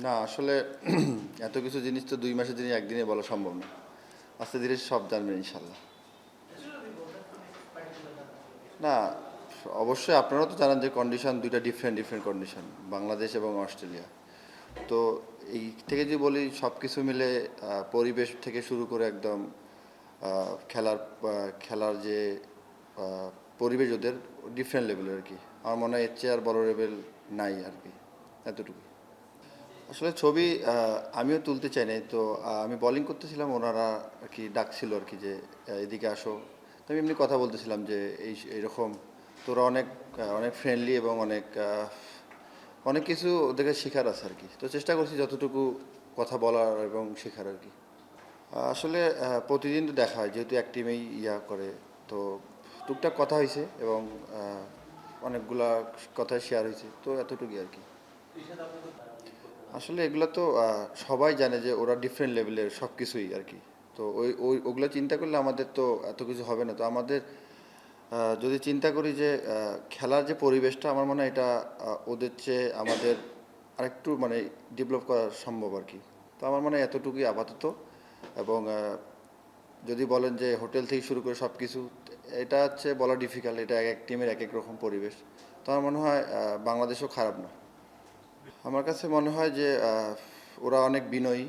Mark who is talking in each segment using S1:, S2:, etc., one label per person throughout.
S1: না আসলে এত কিছু জিনিস তো ২ মাসের জিনিস একদিনে বলা সম্ভব না। আস্তে ধীরে সব জানবেন ইনশাল্লাহ। না, অবশ্যই আপনারাও তো জানেন যে কন্ডিশন ২ টা ডিফারেন্ট কন্ডিশন, বাংলাদেশ এবং অস্ট্রেলিয়া। তো এই থেকে যদি বলি সব কিছু মিলে পরিবেশ থেকে শুরু করে একদম খেলার যে আ পরিবেশ ওদের ডিফারেন্ট লেভেলের আরকি। আমার মনে হয় এর চেয়ে আর বড় লেভেল নাই আরকি। এতটুকু। আসলে ছবি আমিও তুলতে চাই নাই। তো আমি বোলিং করতেছিলাম, ওনারা আরকি ডাকছিল আরকি যে, "এদিকে আসো।" তো আমি এমনি কথা বলতেছিলাম যে, এইরকম তো ওরা অনেক ফ্রেন্ডলি এবং অনেক কিছু ওদের কাছে শেখার আছে আরকি। তো চেষ্টা করছি যতটুকু কথা বলার এবং শেখার আরকি। আসলে প্রতিদিন তো দেখা হয় যেহেতু এক টিমেই করে। তো টুকটাক কথা হইছে এবং আ অনেকগুলা কথাই শেয়ার হইছে। তো এতটুকুই আরকি। আসলে এগুলা তো সবাই জানে যে ওরা ডিফারেন্ট লেভেলের সব কিছুই আর কি। তো ওগুলা চিন্তা করলে আমাদের তো এত কিছু হবে না। তো আমাদের যদি চিন্তা করি যে খেলার যে পরিবেশটা আমার মনে হয় এটা ওদের চেয়ে আমাদের আরেকটু মানে ডেভেলপ করা সম্ভব আর কি। তো আমার মনে হয় এতটুকুই আপাতত। এবং যদি বলেন যে হোটেল থেকে শুরু করে সব কিছু, এটা হচ্ছে বলা ডিফিকাল্ট। এটা এক এক টিমের এক এক রকম পরিবেশ। তো আমার মনে হয় বাংলাদেশও খারাপ না। আমার কাছে মনে হয় যে ওরা অনেক বিনয়ী।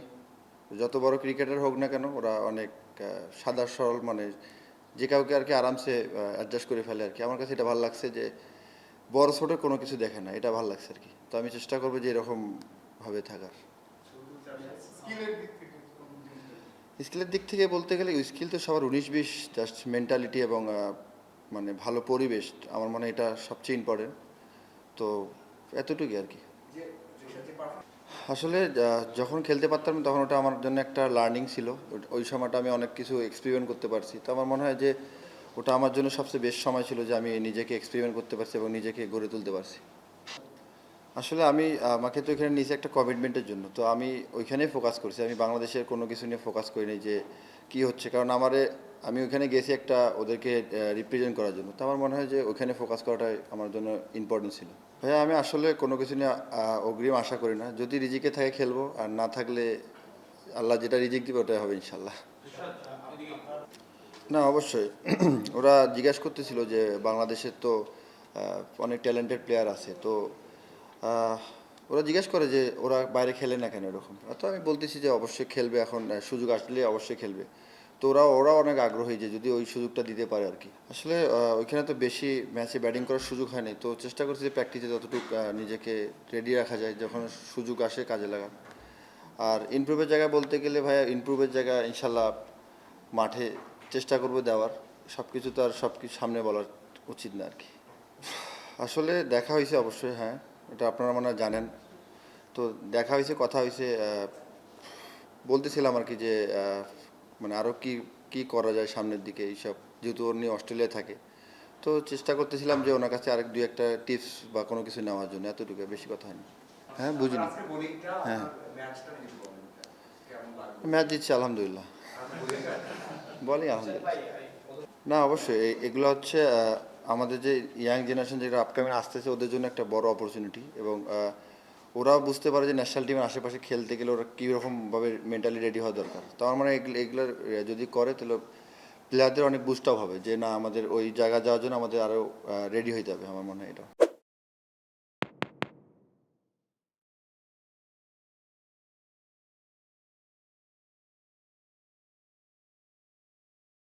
S1: যত বড় ক্রিকেটার হোক না কেন ওরা অনেক সাদা সরল, মানে যে কাউকে আর কি আরামসে অ্যাডজাস্ট করে ফেলে আর কি। আমার কাছে এটা ভালো লাগছে যে বড় ছোট কোনো কিছু দেখে না, এটা ভালো লাগছে আর কি। তো আমি চেষ্টা করবো যে এরকম ভাবে থাকার। স্কিলের দিক থেকে বলতে গেলে স্কিল তো সবার ১৯-২০, জাস্ট মেন্টালিটি এবং মানে ভালো পরিবেশ, আমার মনে হয় এটা সবচেয়ে ইম্পর্টেন্ট। তো এতটুকুই আর কি। আসলে যখন খেলতে পারতাম না, তখন ওটা আমার জন্য একটা লার্নিং ছিল। ওই সময়টা আমি অনেক কিছু এক্সপেরিমেন্ট করতে পারছি। তো আমার মনে হয় যে ওটা আমার জন্য সবচেয়ে বেস্ট সময় ছিল যে আমি নিজেকে এক্সপেরিমেন্ট করতে পারছি এবং নিজেকে গড়ে তুলতে পারছি। আসলে আমাকে তো এখানে নিয়েছে একটা কমিটমেন্টের জন্য। তো আমি ওইখানেই ফোকাস করছি। আমি বাংলাদেশের কোনো কিছু নিয়ে ফোকাস করিনি যে কি হচ্ছে। কারণ আমি ওইখানে গেছি একটা ওদেরকে রিপ্রেজেন্ট করার জন্য। তো আমার মনে হয় যে ওইখানে ফোকাস করাটাই আমার জন্য ইম্পর্টেন্ট ছিল। ভাইয়া আমি আসলে কোনো কিছু নিয়ে অগ্রিম আশা করি না। যদি রিজিকে থাকে খেলবো, আর না থাকলে আল্লাহ যেটা রিজিক দিবে ওটাই হবে ইনশাল্লাহ। না অবশ্যই। ওরা জিজ্ঞাসা করতেছিল যে বাংলাদেশের তো অনেক ট্যালেন্টেড প্লেয়ার আছে। তো আহ, ওরা জিজ্ঞেস করে যে ওরা বাইরে খেলে না কেন এরকম। তো আমি বলতেছি যে অবশ্যই খেলবে, এখন সুযোগ আসলে অবশ্যই খেলবে। তো ওরা অনেক আগ্রহী যে যদি ওই সুযোগটা দিতে পারে আর কি। আসলে ওইখানে তো বেশি ম্যাচে ব্যাটিং করার সুযোগ হয়নি। তো চেষ্টা করছি যে প্র্যাকটিসে যতটুকু নিজেকে রেডি রাখা যায়, যখন সুযোগ আসে কাজে লাগা। আর ইমপ্রুভের জায়গা বলতে গেলে ভাইয়া, ইমপ্রুভের জায়গা ইনশাল্লাহ মাঠে চেষ্টা করবো দেওয়ার। সব কিছু তো আর সব কিছু সামনে বলার উচিত না আর কি। আসলে দেখা হয়েছে অবশ্যই, হ্যাঁ। এটা আপনারা মনে হয় জানেন। তো দেখা হয়েছে, কথা হয়েছে। বলতেছিলাম আর কি যে মানে আরও কি কি করা যায় সামনের দিকে এইসব, যেহেতু ওর নিয়ে অস্ট্রেলিয়ায় থাকে। তো চেষ্টা করতেছিলাম যে ওনার কাছে আরেক দুই একটা টিপস বা কোনো কিছু নেওয়ার জন্য, এতটুকু, বেশি কথা হয়নি। হ্যাঁ বুঝিনি। হ্যাঁ, ম্যাচ জিতছে আলহামদুলিল্লাহ। বলি আলহামদুলিল্লাহ। না অবশ্যই এগুলো হচ্ছে আমাদের যে ইয়াং জেনারেশন যেটা আপকামিং আসতেছে ওদের জন্য একটা বড় অপরচুনিটি। এবং ওরাও বুঝতে পারে যে ন্যাশনাল টিমের আশেপাশে খেলতে গেলে ওরা কীরকমভাবে মেন্টালি রেডি হওয়া দরকার। তো আমার মানে এগুলোর যদি করে তাহলে প্লেয়ারদের অনেক বুস্ট আপ হবে যে না, আমাদের ওই জায়গা যাওয়ার জন্য আমাদের আরও রেডি হইতে হবে, আমার মনে হয় এটা।